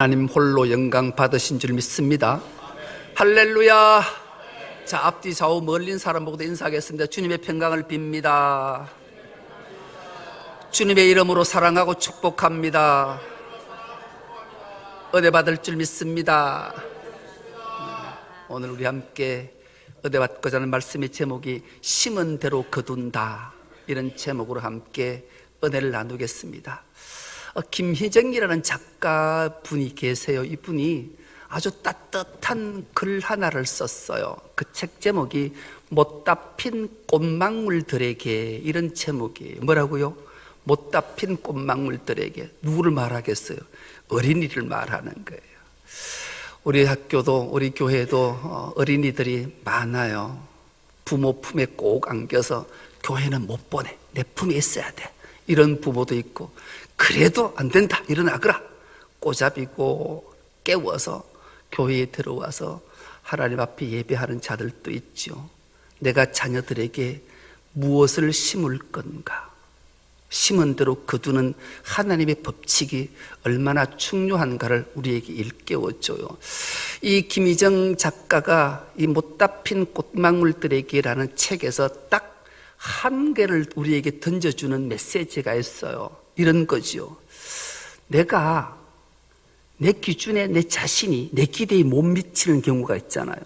하나님 홀로 영광 받으신 줄 믿습니다. 할렐루야. 자, 앞뒤 좌우 멀린 사람 보고도 인사하겠습니다. 주님의 평강을 빕니다. 주님의 이름으로 사랑하고 축복합니다. 은혜 받을 줄 믿습니다. 오늘 우리 함께 은혜 받고자 하는 말씀의 제목이 심은 대로 거둔다, 이런 제목으로 함께 은혜를 나누겠습니다. 김희정이라는 작가분이 계세요. 이분이 아주 따뜻한 글 하나를 썼어요. 그 책 제목이 못다 핀 꽃망울들에게, 이런 제목이에요. 뭐라고요? 못다 핀 꽃망울들에게. 누구를 말하겠어요? 어린이를 말하는 거예요. 우리 학교도 우리 교회도 어린이들이 많아요. 부모 품에 꼭 안겨서 교회는 못 보내, 내 품에 있어야 돼, 이런 부모도 있고, 그래도 안 된다, 일어나거라 꼬잡이고 깨워서 교회에 들어와서 하나님 앞에 예배하는 자들도 있죠. 내가 자녀들에게 무엇을 심을 건가, 심은 대로 거두는 하나님의 법칙이 얼마나 중요한가를 우리에게 일깨워줘요. 이 김희정 작가가 이 못다 핀 꽃망울들에게라는 책에서 딱 한 개를 우리에게 던져주는 메시지가 있어요. 이런 거죠. 내가 내 기준에 내 자신이 내 기대에 못 미치는 경우가 있잖아요.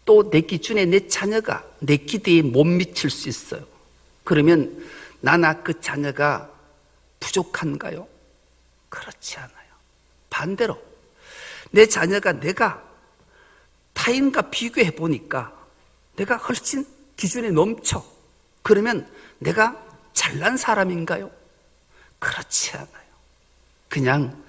또 내 기준에 내 자녀가 내 기대에 못 미칠 수 있어요. 그러면 나나 그 자녀가 부족한가요? 그렇지 않아요. 반대로 내 자녀가 내가 타인과 비교해 보니까 내가 훨씬 기준에 넘쳐. 그러면 내가 잘난 사람인가요? 그렇지 않아요. 그냥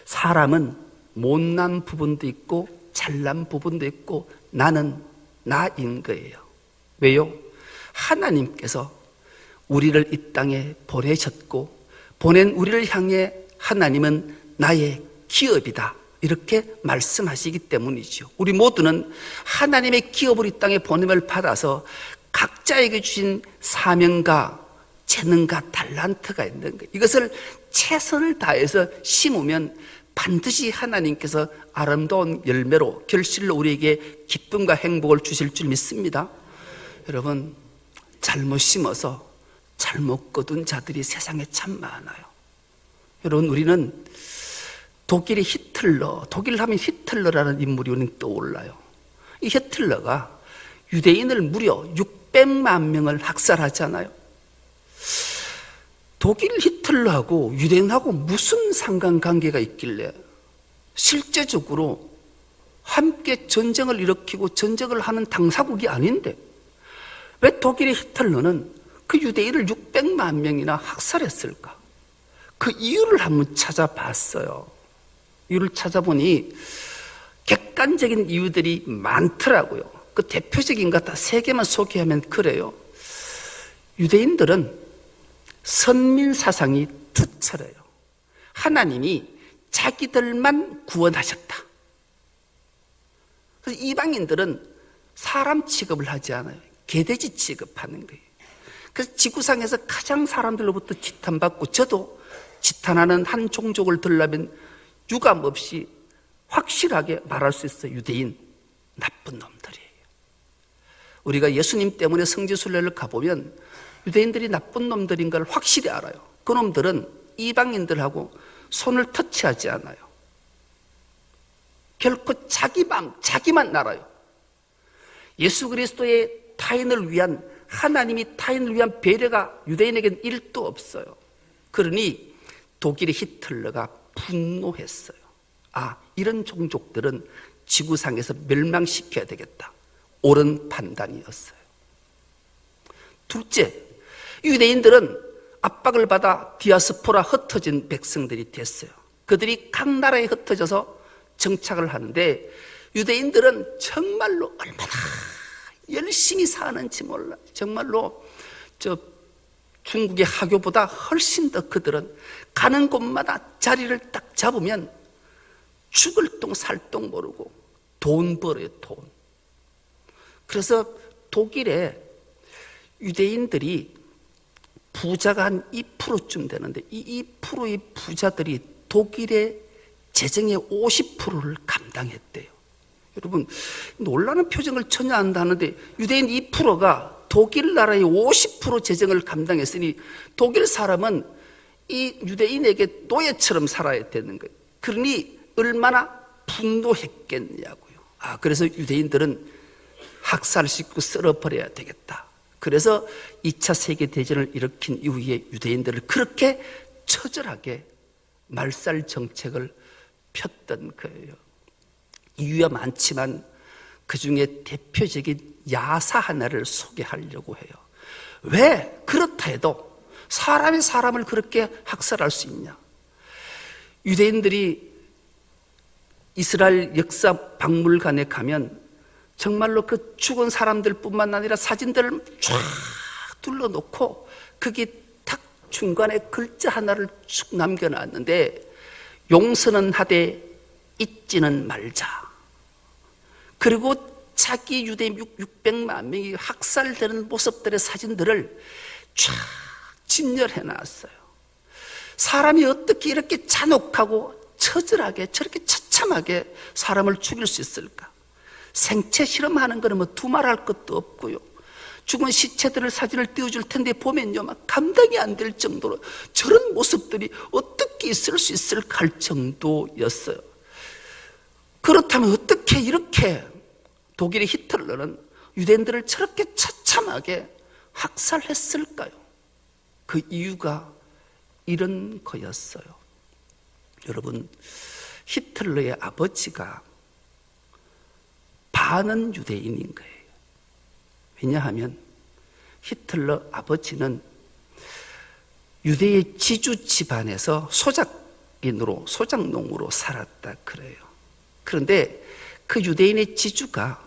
사람은 못난 부분도 있고 잘난 부분도 있고 나는 나인 거예요. 왜요? 하나님께서 우리를 이 땅에 보내셨고, 보낸 우리를 향해 하나님은 나의 기업이다, 이렇게 말씀하시기 때문이죠. 우리 모두는 하나님의 기업을 이 땅에 보냄을 받아서 각자에게 주신 사명과 재능과 달란트가 있는 거예요. 이것을 최선을 다해서 심으면 반드시 하나님께서 아름다운 열매로, 결실로 우리에게 기쁨과 행복을 주실 줄 믿습니다. 여러분, 잘못 심어서 잘못 거둔 자들이 세상에 참 많아요. 여러분, 우리는 독일의 히틀러, 독일 하면 히틀러라는 인물이 우리는 떠올라요. 이 히틀러가 유대인을 무려 600만 명을 학살하잖아요. 독일 히틀러하고 유대인하고 무슨 상관관계가 있길래 실제적으로 함께 전쟁을 일으키고 전쟁을 하는 당사국이 아닌데 왜 독일의 히틀러는 그 유대인을 600만 명이나 학살했을까? 그 이유를 한번 찾아봤어요. 이유를 찾아보니 객관적인 이유들이 많더라고요. 그 대표적인 것 다 세 개만 소개하면 그래요. 유대인들은 선민 사상이 투철해요. 하나님이 자기들만 구원하셨다. 그래서 이방인들은 사람 취급을 하지 않아요. 개돼지 취급하는 거예요. 그래서 지구상에서 가장 사람들로부터 지탄받고, 저도 지탄하는 한 종족을 들려면 유감 없이 확실하게 말할 수 있어요. 유대인, 나쁜 놈들이에요. 우리가 예수님 때문에 성지순례를 가보면 유대인들이 나쁜 놈들인 걸 확실히 알아요. 그 놈들은 이방인들하고 손을 터치하지 않아요. 결코 자기 맘, 자기만 알아요. 예수 그리스도의 타인을 위한, 하나님이 타인을 위한 배려가 유대인에게는 1도 없어요. 그러니 독일의 히틀러가 분노했어요. 아, 이런 종족들은 지구상에서 멸망시켜야 되겠다. 옳은 판단이었어요. 둘째, 유대인들은 압박을 받아 디아스포라, 흩어진 백성들이 됐어요. 그들이 각 나라에 흩어져서 정착을 하는데 유대인들은 정말로 얼마나 열심히 사는지 몰라요. 정말로 중국의 하교보다 훨씬 더 그들은 가는 곳마다 자리를 딱 잡으면 죽을 똥 살 똥 모르고 돈 벌어요, 돈. 그래서 독일에 유대인들이 부자가 한 2%쯤 되는데 이 2%의 부자들이 독일의 재정의 50%를 감당했대요. 여러분, 놀라는 표정을 전혀 안 하는데 유대인 2%가 독일 나라의 50% 재정을 감당했으니 독일 사람은 이 유대인에게 노예처럼 살아야 되는 거예요. 그러니 얼마나 분노했겠냐고요. 그래서 유대인들은 학살시키고 썰어버려야 되겠다. 그래서 2차 세계대전을 일으킨 이후에 유대인들을 그렇게 처절하게 말살 정책을 폈던 거예요. 이유야 많지만 그 중에 대표적인 야사 하나를 소개하려고 해요. 왜 그렇다 해도 사람이 사람을 그렇게 학살할 수 있냐? 유대인들이 이스라엘 역사 박물관에 가면 정말로 그 죽은 사람들뿐만 아니라 사진들을 쫙 둘러놓고 거기 탁 중간에 글자 하나를 쭉 남겨놨는데 용서는 하되 잊지는 말자. 그리고 자기 유대인 600만 명이 학살되는 모습들의 사진들을 쫙 진열해놨어요. 사람이 어떻게 이렇게 잔혹하고 처절하게 저렇게 처참하게 사람을 죽일 수 있을까? 생체 실험하는 거는 뭐 두말할 것도 없고요. 죽은 시체들을 사진을 띄워줄 텐데 보면요, 막 감당이 안 될 정도로 저런 모습들이 어떻게 있을 수 있을까 할 정도였어요. 그렇다면 어떻게 이렇게 독일의 히틀러는 유대인들을 저렇게 처참하게 학살했을까요? 그 이유가 이런 거였어요. 여러분, 히틀러의 아버지가 반은 유대인인 거예요. 왜냐하면 히틀러 아버지는 유대의 지주 집안에서 소작농으로 살았다 그래요. 그런데 그 유대인의 지주가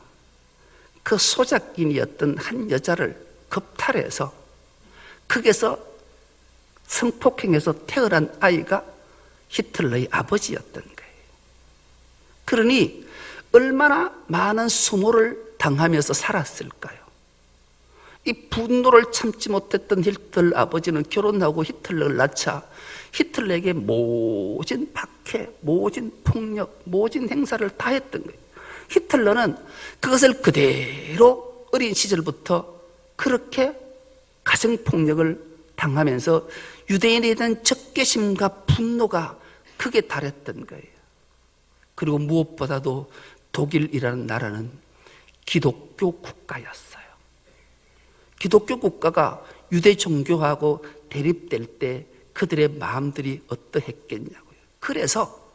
그 소작인이었던 한 여자를 겁탈해서 거기서 성폭행해서 태어난 아이가 히틀러의 아버지였던 거예요. 그러니 얼마나 많은 수모를 당하면서 살았을까요? 이 분노를 참지 못했던 히틀러 아버지는 결혼하고 히틀러를 낳자 히틀러에게 모진 박해, 모진 폭력, 모진 행사를 다 했던 거예요. 히틀러는 그것을 그대로 어린 시절부터 그렇게 가정폭력을 당하면서 유대인에 대한 적개심과 분노가 크게 달했던 거예요. 그리고 무엇보다도 독일이라는 나라는 기독교 국가였어요. 기독교 국가가 유대 종교하고 대립될 때 그들의 마음들이 어떠했겠냐고요. 그래서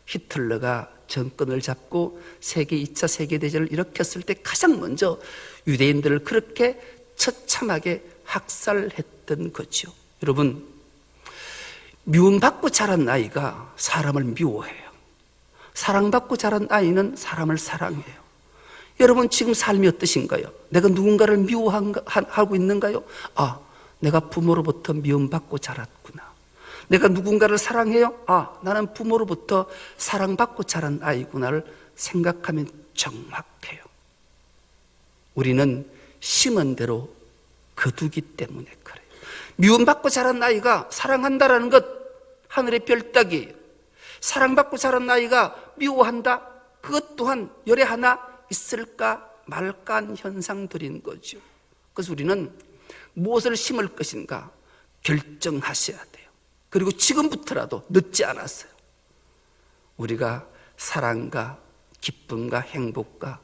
히틀러가 정권을 잡고 2차 세계대전을 일으켰을 때 가장 먼저 유대인들을 그렇게 처참하게 학살했던 거죠. 여러분, 미움받고 자란 아이가 사람을 미워해요. 사랑받고 자란 아이는 사람을 사랑해요. 여러분, 지금 삶이 어떠신가요? 내가 누군가를 미워하고 있는가요? 내가 부모로부터 미움받고 자랐구나. 내가 누군가를 사랑해요? 나는 부모로부터 사랑받고 자란 아이구나를 생각하면 정확해요. 우리는 심은 대로 거두기 때문에 그래요. 미움받고 자란 아이가 사랑한다라는 것, 하늘의 별 따기예요. 사랑받고 자란 아이가 미워한다? 그것 또한 열에 하나 있을까 말까 한 현상들인 거죠. 그래서 우리는 무엇을 심을 것인가 결정하셔야 돼요. 그리고 지금부터라도 늦지 않았어요. 우리가 사랑과 기쁨과 행복과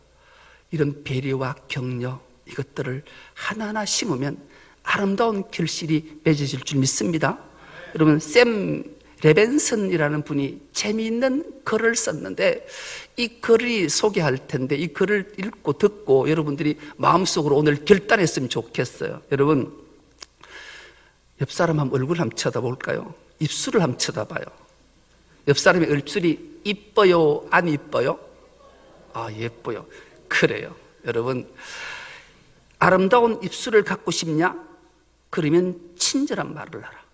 이런 배려와 격려, 이것들을 하나하나 심으면 아름다운 결실이 맺어질 줄 믿습니다. 여러분, 샘 레벤슨이라는 분이 재미있는 글을 썼는데 이 글이 소개할 텐데 이 글을 읽고 듣고 여러분들이 마음속으로 오늘 결단했으면 좋겠어요. 여러분, 옆 사람 한번 얼굴 한번 쳐다볼까요? 입술을 한번 쳐다봐요. 옆 사람의 입술이 이뻐요? 안 이뻐요? 예뻐요. 그래요. 여러분, 아름다운 입술을 갖고 싶냐? 그러면 친절한 말을 하라.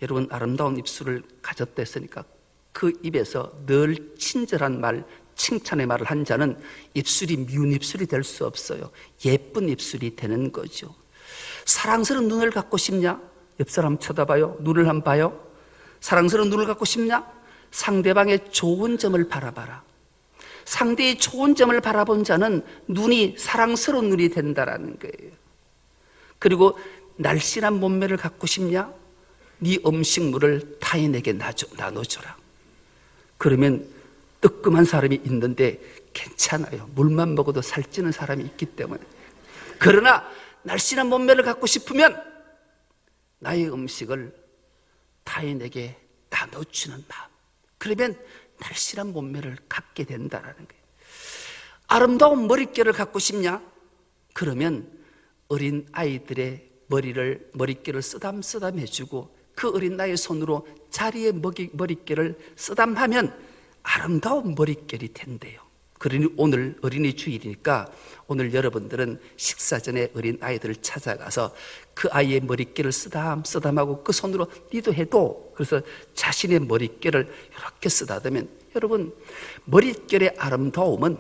여러분, 아름다운 입술을 가졌다 했으니까 그 입에서 늘 친절한 말, 칭찬의 말을 한 자는 입술이 미운 입술이 될 수 없어요. 예쁜 입술이 되는 거죠. 사랑스러운 눈을 갖고 싶냐? 옆 사람 쳐다봐요. 눈을 한번 봐요. 사랑스러운 눈을 갖고 싶냐? 상대방의 좋은 점을 바라봐라. 상대의 좋은 점을 바라본 자는 눈이 사랑스러운 눈이 된다라는 거예요. 그리고 날씬한 몸매를 갖고 싶냐? 네 음식물을 타인에게 나눠줘라. 그러면 뜨끔한 사람이 있는데 괜찮아요. 물만 먹어도 살찌는 사람이 있기 때문에. 그러나 날씬한 몸매를 갖고 싶으면 나의 음식을 타인에게 나눠주는 마음. 그러면 날씬한 몸매를 갖게 된다는 거예요. 아름다운 머릿결을 갖고 싶냐? 그러면 어린 아이들의 머릿결을 쓰담쓰담 해주고 그 어린 나이의 손으로 자리에 머릿결을 쓰담하면 아름다운 머릿결이 된대요. 그러니 오늘 어린이 주일이니까 오늘 여러분들은 식사 전에 어린 아이들을 찾아가서 그 아이의 머릿결을 쓰담하고 그 손으로 니도 해도, 그래서 자신의 머릿결을 이렇게 쓰다듬으면, 여러분 머릿결의 아름다움은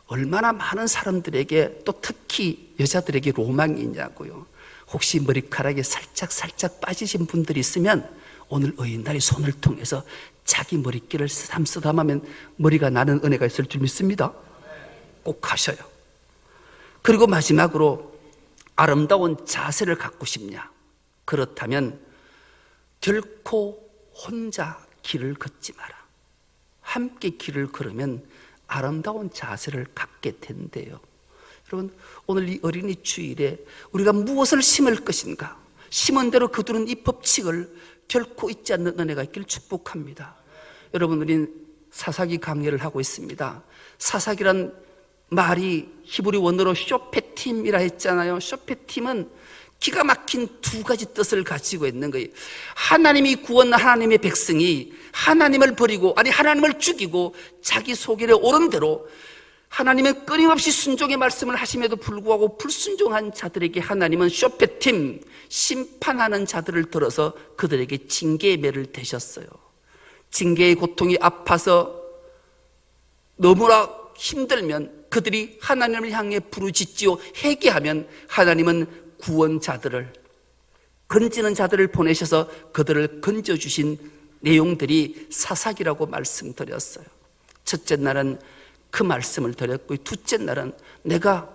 얼마나 많은 사람들에게, 또 특히 여자들에게 로망이 있냐고요. 혹시 머리카락이 살짝 빠지신 분들이 있으면 오늘 어린날의 손을 통해서 자기 머릿결을 쓰담하면 머리가 나는 은혜가 있을 줄 믿습니다. 꼭 하셔요. 그리고 마지막으로 아름다운 자세를 갖고 싶냐? 그렇다면 결코 혼자 길을 걷지 마라. 함께 길을 걸으면 아름다운 자세를 갖게 된대요. 여러분, 오늘 이 어린이 주일에 우리가 무엇을 심을 것인가? 심은 대로 거두는 이 법칙을 결코 잊지 않는 은혜가 있기를 축복합니다. 여러분, 우리는 사사기 강의를 하고 있습니다. 사사기란 말이 히브리 원어로 쇼페팀이라 했잖아요. 쇼페팀은 기가 막힌 두 가지 뜻을 가지고 있는 거예요. 하나님이 구원한 하나님의 백성이 하나님을 버리고, 아니 하나님을 죽이고 자기 소견에 오른 대로 하나님은 끊임없이 순종의 말씀을 하심에도 불구하고 불순종한 자들에게 하나님은 쇼페팀, 심판하는 자들을 들어서 그들에게 징계의 매를 대셨어요. 징계의 고통이 아파서 너무나 힘들면 그들이 하나님을 향해 부르짖지요 회개하면 하나님은 구원자들을, 건지는 자들을 보내셔서 그들을 건져주신 내용들이 사사기라고 말씀드렸어요. 첫째 날은 그 말씀을 드렸고, 둘째 날은 내가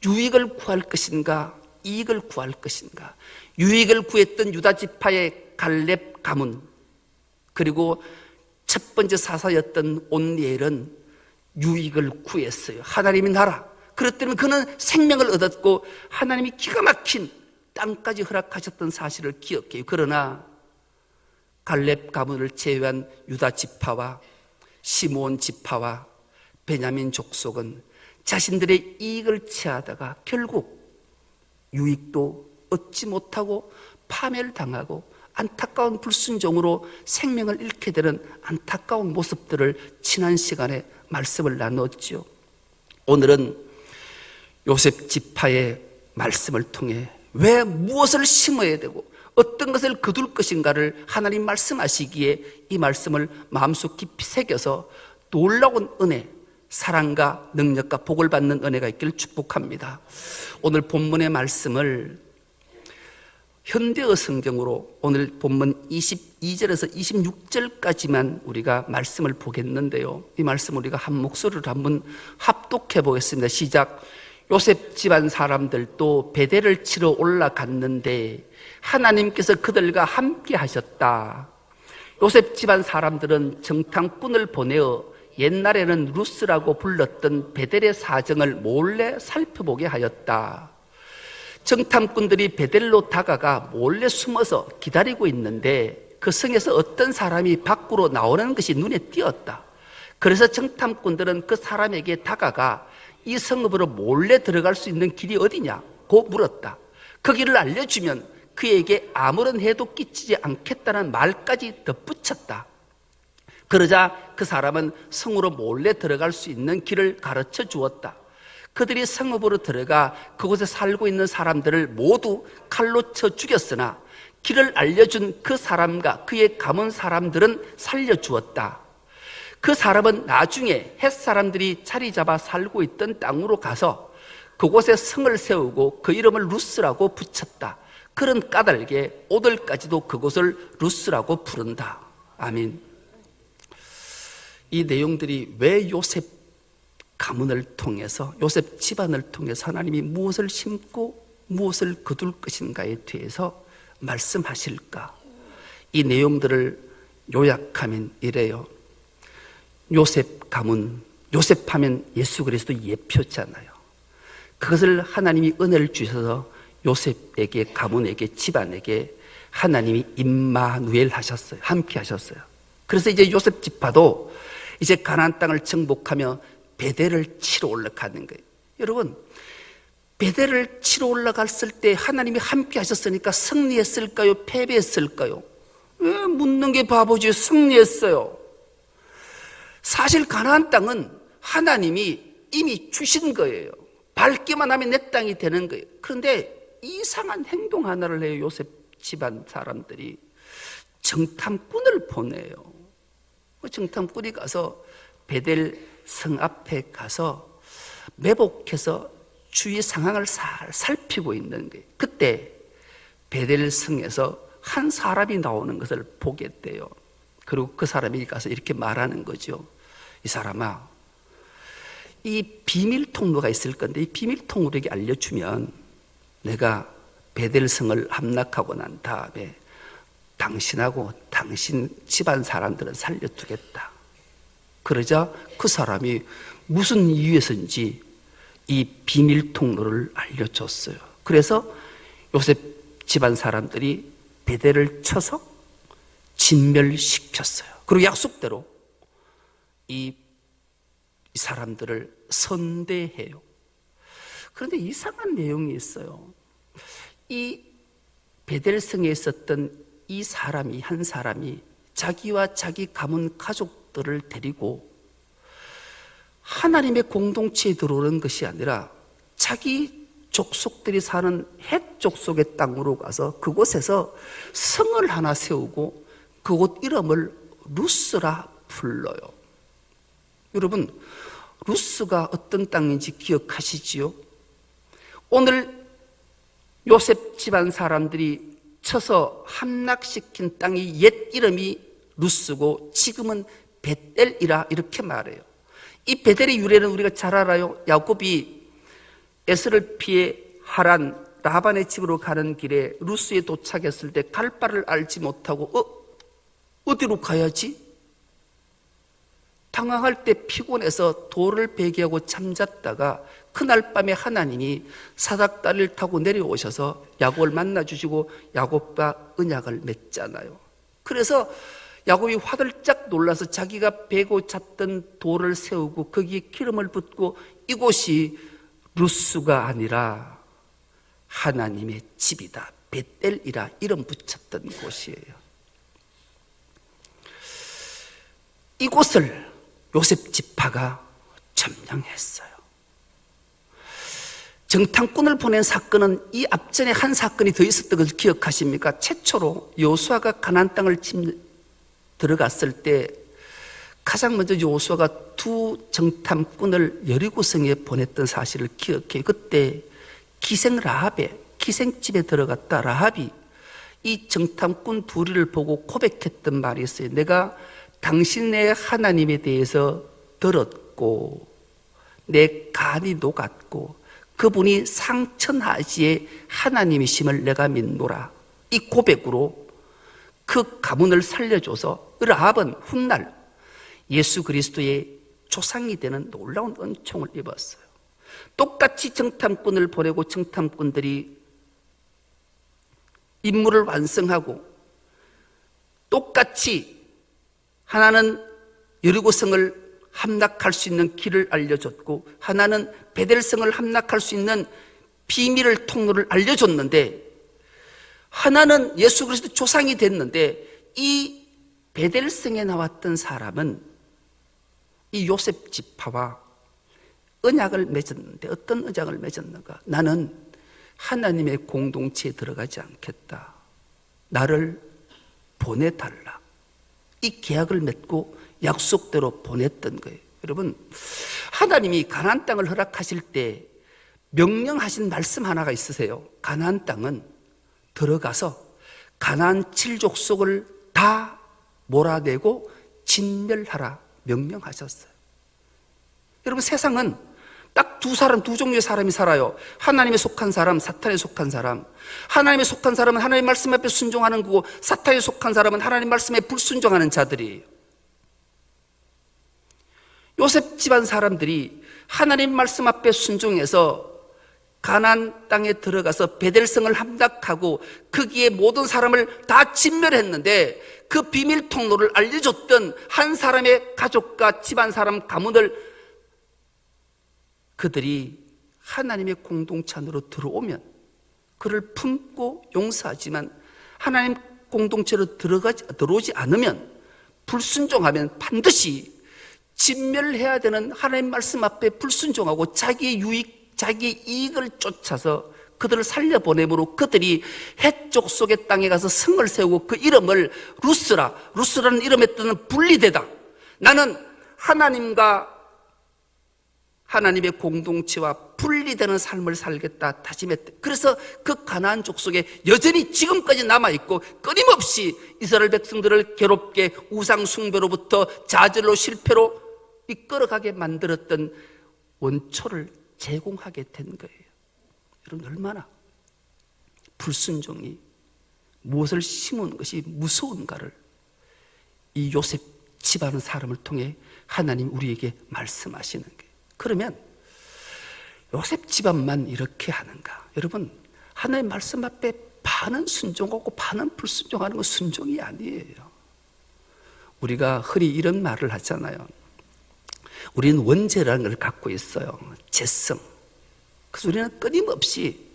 유익을 구할 것인가 이익을 구할 것인가. 유익을 구했던 유다 지파의 갈렙 가문, 그리고 첫 번째 사사였던 온니엘은 유익을 구했어요. 하나님의 나라, 그렇기 때문에 그는 생명을 얻었고 하나님이 기가 막힌 땅까지 허락하셨던 사실을 기억해요. 그러나 갈렙 가문을 제외한 유다 지파와 시므온 지파와 베냐민 족속은 자신들의 이익을 취하다가 결국 유익도 얻지 못하고 파멸당하고 안타까운 불순종으로 생명을 잃게 되는 안타까운 모습들을 지난 시간에 말씀을 나눴죠. 오늘은 요셉 지파의 말씀을 통해 왜 무엇을 심어야 되고 어떤 것을 거둘 것인가를 하나님 말씀하시기에 이 말씀을 마음속 깊이 새겨서 놀라운 은혜, 사랑과 능력과 복을 받는 은혜가 있기를 축복합니다. 오늘 본문의 말씀을 현대어 성경으로 오늘 본문 22절에서 26절까지만 우리가 말씀을 보겠는데요, 이 말씀 우리가 한 목소리로 한번 합독해 보겠습니다. 시작. 요셉 집안 사람들도 베델을 치러 올라갔는데 하나님께서 그들과 함께 하셨다. 요셉 집안 사람들은 정탐꾼을 보내어 옛날에는 루스라고 불렀던 베델의 사정을 몰래 살펴보게 하였다. 정탐꾼들이 베델로 다가가 몰래 숨어서 기다리고 있는데 그 성에서 어떤 사람이 밖으로 나오는 것이 눈에 띄었다. 그래서 정탐꾼들은 그 사람에게 다가가 이 성읍으로 몰래 들어갈 수 있는 길이 어디냐고 물었다. 그 길을 알려주면 그에게 아무런 해도 끼치지 않겠다는 말까지 덧붙였다. 그러자 그 사람은 성으로 몰래 들어갈 수 있는 길을 가르쳐 주었다. 그들이 성읍으로 들어가 그곳에 살고 있는 사람들을 모두 칼로 쳐 죽였으나 길을 알려준 그 사람과 그의 가문 사람들은 살려주었다. 그 사람은 나중에 헷 사람들이 자리 잡아 살고 있던 땅으로 가서 그곳에 성을 세우고 그 이름을 루스라고 붙였다. 그런 까닭에 오늘까지도 그곳을 루스라고 부른다. 아멘. 이 내용들이 왜 요셉 가문을 통해서, 요셉 집안을 통해서 하나님이 무엇을 심고 무엇을 거둘 것인가에 대해서 말씀하실까? 이 내용들을 요약하면 이래요. 요셉 가문, 요셉 하면 예수 그리스도 예표잖아요. 그것을 하나님이 은혜를 주셔서 요셉에게, 가문에게, 집안에게 하나님이 임마누엘 하셨어요. 함께 하셨어요. 그래서 이제 요셉 지파도 이제 가나안 땅을 정복하며 베델을 치러 올라가는 거예요. 여러분, 베델을 치러 올라갔을 때 하나님이 함께 하셨으니까 승리했을까요? 패배했을까요? 왜 묻는 게 바보지? 승리했어요. 사실 가나안 땅은 하나님이 이미 주신 거예요. 밟기만 하면 내 땅이 되는 거예요. 그런데 이상한 행동 하나를 해요. 요셉 집안 사람들이 정탐꾼을 보내요. 정탐꾼이 가서 베델 성 앞에 가서 매복해서 주위 상황을 살피고 있는 거예요. 그때 베델 성에서 한 사람이 나오는 것을 보게 돼요. 그리고 그 사람이 가서 이렇게 말하는 거죠. 이 사람아, 이 비밀 통로가 있을 건데 이 비밀 통로에게 알려주면 내가 베델 성을 함락하고 난 다음에 당신하고 당신 집안 사람들은 살려두겠다. 그러자 그 사람이 무슨 이유에서인지 이 비밀 통로를 알려줬어요. 그래서 요셉 집안 사람들이 베델을 쳐서 진멸시켰어요. 그리고 약속대로 이 사람들을 선대해요. 그런데 이상한 내용이 있어요. 이 베델성에 있었던 이 사람이, 한 사람이 자기와 자기 가문 가족들을 데리고 하나님의 공동체에 들어오는 것이 아니라 자기 족속들이 사는 헷 족속의 땅으로 가서 그곳에서 성을 하나 세우고 그곳 이름을 루스라 불러요. 여러분, 루스가 어떤 땅인지 기억하시지요? 오늘 요셉 집안 사람들이 쳐서 함락시킨 땅이 옛 이름이 루스고 지금은 베델이라 이렇게 말해요. 이 베델의 유래는 우리가 잘 알아요. 야곱이 에스를 피해 하란 라반의 집으로 가는 길에 루스에 도착했을 때 갈 바를 알지 못하고 어디로 가야지? 당황할 때 피곤해서 돌을 베개하고 잠잤다가 그날 밤에 하나님이 사닥다리를 타고 내려오셔서 야곱을 만나주시고 야곱과 언약을 맺잖아요. 그래서 야곱이 화들짝 놀라서 자기가 베고 잤던 돌을 세우고 거기에 기름을 붓고 이곳이 루스가 아니라 하나님의 집이다, 베델이라 이름 붙였던 곳이에요. 이곳을 요셉 지파가 점령했어요. 정탐꾼을 보낸 사건은 이 앞전에 한 사건이 더 있었던 것을 기억하십니까? 최초로 여호수아가 가나안 땅을 들어갔을 때 가장 먼저 여호수아가 두 정탐꾼을 여리고성에 보냈던 사실을 기억해요. 그때 기생 라합의 기생집에 들어갔다 라합이 이 정탐꾼 둘이를 보고 고백했던 말이 있어요. 내가 당신의 하나님에 대해서 들었고 내 간이 녹았고 그분이 상천하시의 하나님이심을 내가 믿노라. 이 고백으로 그 가문을 살려줘서 라합은 훗날 예수 그리스도의 조상이 되는 놀라운 은총을 입었어요. 똑같이 정탐꾼을 보내고 정탐꾼들이 임무를 완성하고 똑같이 하나는 여리고성을 함락할 수 있는 길을 알려줬고 하나는 베델성을 함락할 수 있는 비밀을 통로를 알려줬는데 하나는 예수 그리스도 조상이 됐는데 이 베델성에 나왔던 사람은 이 요셉 지파와 언약을 맺었는데 어떤 언약을 맺었는가? 나는 하나님의 공동체에 들어가지 않겠다. 나를 보내달라. 이 계약을 맺고 약속대로 보냈던 거예요. 여러분, 하나님이 가나안 땅을 허락하실 때 명령하신 말씀 하나가 있으세요. 가나안 땅은 들어가서 가나안 7족속을 다 몰아내고 진멸하라. 명령하셨어요. 여러분, 세상은 딱 두 종류의 사람이 살아요. 하나님에 속한 사람, 사탄에 속한 사람. 하나님에 속한 사람은 하나님 말씀 앞에 순종하는 거고, 사탄에 속한 사람은 하나님 말씀에 불순종하는 자들이에요. 요셉 집안 사람들이 하나님 말씀 앞에 순종해서 가나안 땅에 들어가서 베델성을 함락하고 거기에 모든 사람을 다 진멸했는데, 그 비밀 통로를 알려줬던 한 사람의 가족과 집안 사람 가문을 그들이 하나님의 공동체 안으로 들어오면 그를 품고 용서하지만, 하나님 공동체로 들어오지 않으면, 불순종하면 반드시 진멸해야 되는 하나님 말씀 앞에 불순종하고 자기의 유익, 자기의 이익을 쫓아서 그들을 살려보내므로 그들이 해쪽 속의 땅에 가서 성을 세우고 그 이름을 루스라는 이름의 뜻은 분리되다. 나는 하나님과 하나님의 공동체와 분리되는 삶을 살겠다 다짐했다. 그래서 그 가나안 족속에 여전히 지금까지 남아있고, 끊임없이 이스라엘 백성들을 괴롭게 우상 숭배로부터 좌절로 실패로 이끌어가게 만들었던 원초를 제공하게 된 거예요. 여러분, 얼마나 불순종이 무엇을 심은 것이 무서운가를 이 요셉 집안 사람을 통해 하나님 우리에게 말씀하시는 거예요. 그러면 요셉 집안만 이렇게 하는가? 여러분, 하나님의 말씀 앞에 반은 순종하고 반은 불순종하는 건 순종이 아니에요. 우리가 흔히 이런 말을 하잖아요. 우리는 원죄라는 걸 갖고 있어요. 죄성. 그래서 우리는 끊임없이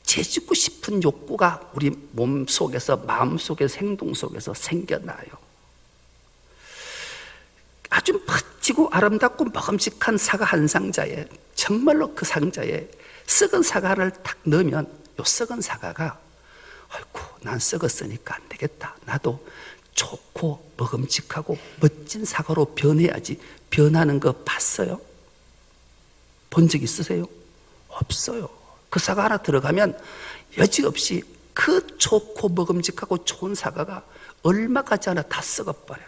죄짓고 싶은 욕구가 우리 몸 속에서, 마음 속에서, 행동 속에서 생겨나요. 아주 멋지고 아름답고 먹음직한 사과 한 상자에, 정말로 그 상자에 썩은 사과를 딱 넣으면 요 썩은 사과가, 아이고, 난 썩었으니까 안 되겠다, 나도 좋고 먹음직하고 멋진 사과로 변해야지, 변하는 거 봤어요? 본 적 있으세요? 없어요. 그 사과 하나 들어가면 여지없이 그 좋고 먹음직하고 좋은 사과가 얼마 가지 않아 다 썩어버려요.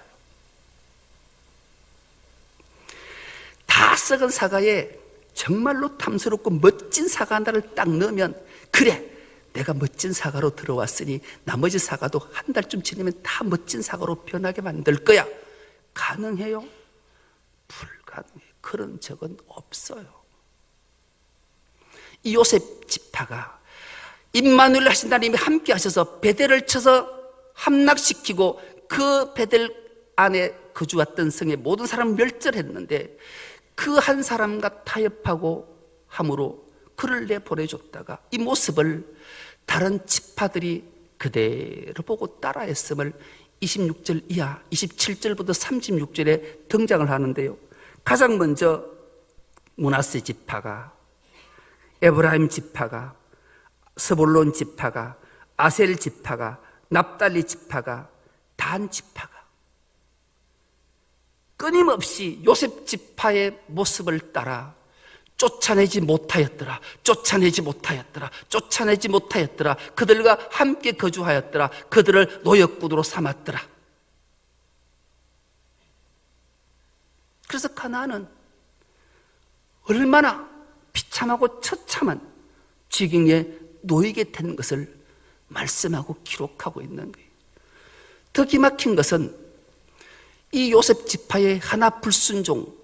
다 썩은 사과에 정말로 탐스럽고 멋진 사과 하나를 딱 넣으면, 그래, 내가 멋진 사과로 들어왔으니 나머지 사과도 한 달쯤 지나면 다 멋진 사과로 변하게 만들 거야. 가능해요? 불가능해요. 그런 적은 없어요. 이 요셉 지파가 임마누엘 하신 하나님이 함께 하셔서 베델을 쳐서 함락시키고 그 베델 안에 거주했던 성의 모든 사람을 멸절했는데, 그 한 사람과 타협하고 함으로 그를 내보내줬다가 이 모습을 다른 지파들이 그대로 보고 따라했음을 26절 이하 27절부터 36절에 등장을 하는데요. 가장 먼저 므낫세 지파가, 에브라임 지파가, 스볼론 지파가, 아셀 지파가, 납달리 지파가, 단 지파가 끊임없이 요셉 지파의 모습을 따라 쫓아내지 못하였더라, 쫓아내지 못하였더라, 쫓아내지 못하였더라, 그들과 함께 거주하였더라, 그들을 노역국으로 삼았더라. 그래서 가나안은 얼마나 비참하고 처참한 지경에 놓이게 된 것을 말씀하고 기록하고 있는 거예요. 더 기막힌 것은 이 요셉 지파의 하나 불순종,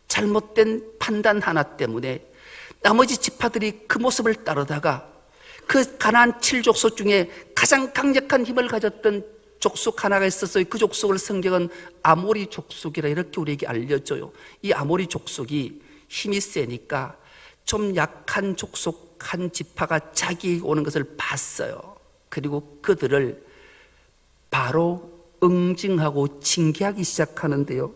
잘못된 판단 하나 때문에 나머지 지파들이 그 모습을 따르다가 그 가나안 7족속 중에 가장 강력한 힘을 가졌던 족속 하나가 있었어요. 그 족속을 성경은 아모리 족속이라 이렇게 우리에게 알려줘요. 이 아모리 족속이 힘이 세니까 좀 약한 족속 한 지파가 자기에게 오는 것을 봤어요. 그리고 그들을 바로 응징하고 징계하기 시작하는데요.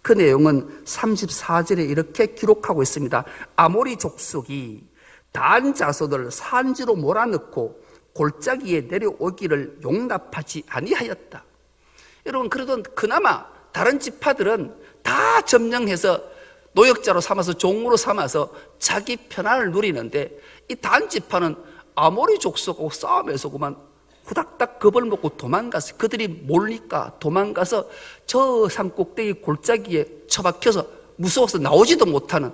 그 내용은 34절에 이렇게 기록하고 있습니다. 아모리 족속이 단 자손을 산지로 몰아넣고 골짜기에 내려오기를 용납하지 아니하였다. 여러분, 그래도 그나마 다른 지파들은 다 점령해서 노역자로 삼아서 종으로 삼아서 자기 편안을 누리는데, 이 단 지파는 아모리 족속하고 싸움에서 그만 후닥닥 겁을 먹고 도망가서 그들이 모르니까 도망가서 저 산 꼭대기 골짜기에 처박혀서 무서워서 나오지도 못하는,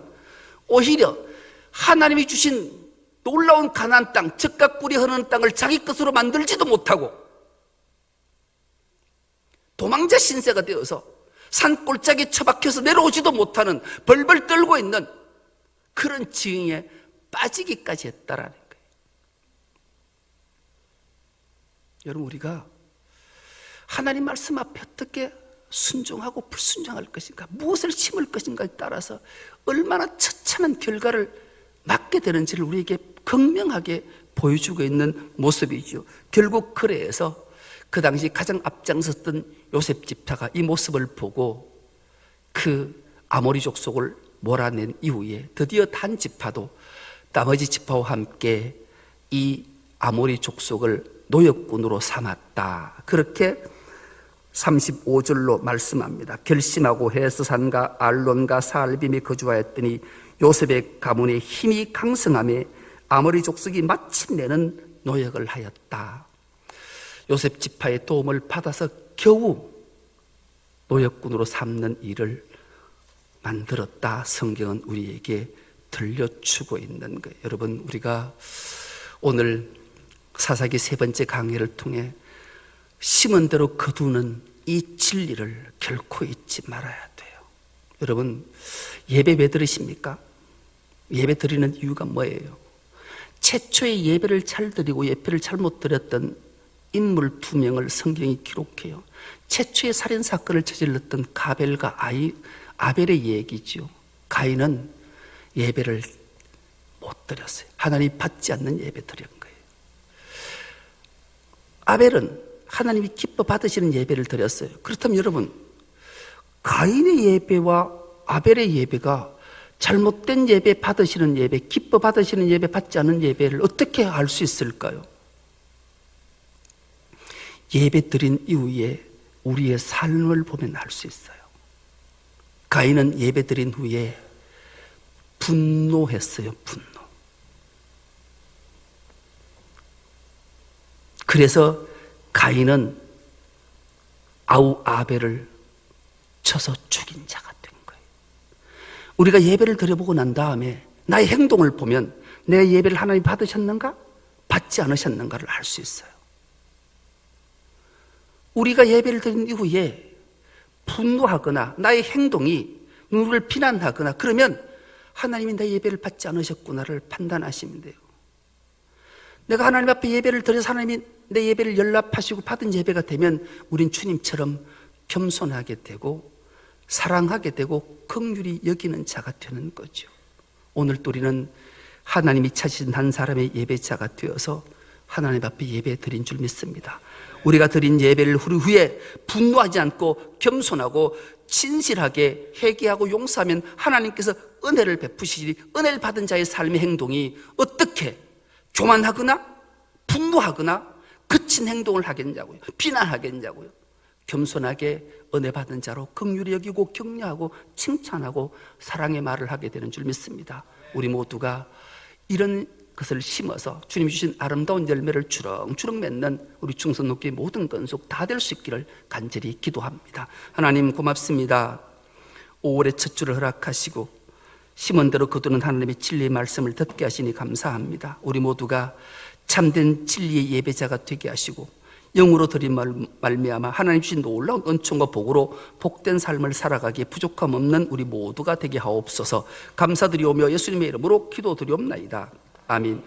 오히려 하나님이 주신 놀라운 가나안 땅, 젖과 꿀이 흐르는 땅을 자기 것으로 만들지도 못하고 도망자 신세가 되어서 산 골짜기에 처박혀서 내려오지도 못하는, 벌벌 떨고 있는 그런 지경에 빠지기까지 했다라는 거예요. 여러분, 우리가 하나님 말씀 앞에 어떻게 순종하고 불순종할 것인가, 무엇을 심을 것인가에 따라서 얼마나 처참한 결과를 맞게 되는지를 우리에게 극명하게 보여주고 있는 모습이죠. 결국 그래서 그 당시 가장 앞장섰던 요셉 집사가 이 모습을 보고 그 아모리 족속을 몰아낸 이후에 드디어 단 지파도 나머지 지파와 함께 이 아모리 족속을 노역군으로 삼았다. 그렇게 35절로 말씀합니다. 결심하고 헤스산과 알론과 사알빔에 거주하였더니 요셉의 가문의 힘이 강성함에 아모리 족속이 마침내는 노역을 하였다. 요셉 지파의 도움을 받아서 겨우 노역군으로 삼는 일을 만들었다. 성경은 우리에게 들려주고 있는 거예요. 여러분, 우리가 오늘 사사기 세 번째 강의를 통해 심은 대로 거두는 이 진리를 결코 잊지 말아야 돼요. 여러분, 예배 왜 드리십니까? 예배 드리는 이유가 뭐예요? 최초의 예배를 잘 드리고 예배를 잘못 드렸던 인물 두 명을 성경이 기록해요. 최초의 살인사건을 저질렀던 가벨과 아벨의 얘기죠. 가인은 예배를 못 드렸어요. 하나님이 받지 않는 예배 드린 거예요. 아벨은 하나님이 기뻐 받으시는 예배를 드렸어요. 그렇다면 여러분, 가인의 예배와 아벨의 예배가 잘못된 예배 받으시는 예배, 기뻐 받으시는 예배, 받지 않는 예배를 어떻게 알 수 있을까요? 예배 드린 이후에 우리의 삶을 보면 알 수 있어요. 가인은 예배 드린 후에 분노했어요. 분노. 그래서 가인은 아벨을 쳐서 죽인 자가 된 거예요. 우리가 예배를 드려보고 난 다음에 나의 행동을 보면 내 예배를 하나님 받으셨는가? 받지 않으셨는가를 알 수 있어요. 우리가 예배를 드린 이후에 분노하거나 나의 행동이 누구를 비난하거나 그러면 하나님이 내 예배를 받지 않으셨구나를 판단하시면 돼요. 내가 하나님 앞에 예배를 드려서 하나님이 내 예배를 연락하시고 받은 예배가 되면 우린 주님처럼 겸손하게 되고 사랑하게 되고 긍휼히 여기는 자가 되는 거죠. 오늘 우리는 하나님이 찾으신 한 사람의 예배자가 되어서 하나님 앞에 예배 드린 줄 믿습니다. 우리가 드린 예배를 후에 분노하지 않고 겸손하고 진실하게 회개하고 용서하면 하나님께서 은혜를 베푸시니 은혜를 받은 자의 삶의 행동이 어떻게 교만하거나 분노하거나 거친 행동을 하겠냐고요. 비난하겠냐고요. 겸손하게 은혜 받은 자로 긍휼히 여기고 격려하고 칭찬하고 사랑의 말을 하게 되는 줄 믿습니다. 우리 모두가 이런 것을 심어서 주님이 주신 아름다운 열매를 주렁주렁 맺는 우리 충성노교의 모든 건속 다 될 수 있기를 간절히 기도합니다. 하나님 고맙습니다. 5월의 첫 주를 허락하시고 심은 대로 거두는 하나님의 진리의 말씀을 듣게 하시니 감사합니다. 우리 모두가 참된 진리의 예배자가 되게 하시고 영으로 드린 말미암아 하나님 주신 놀라운 은총과 복으로 복된 삶을 살아가기에 부족함 없는 우리 모두가 되게 하옵소서. 감사드리오며 예수님의 이름으로 기도드리옵나이다. 아멘.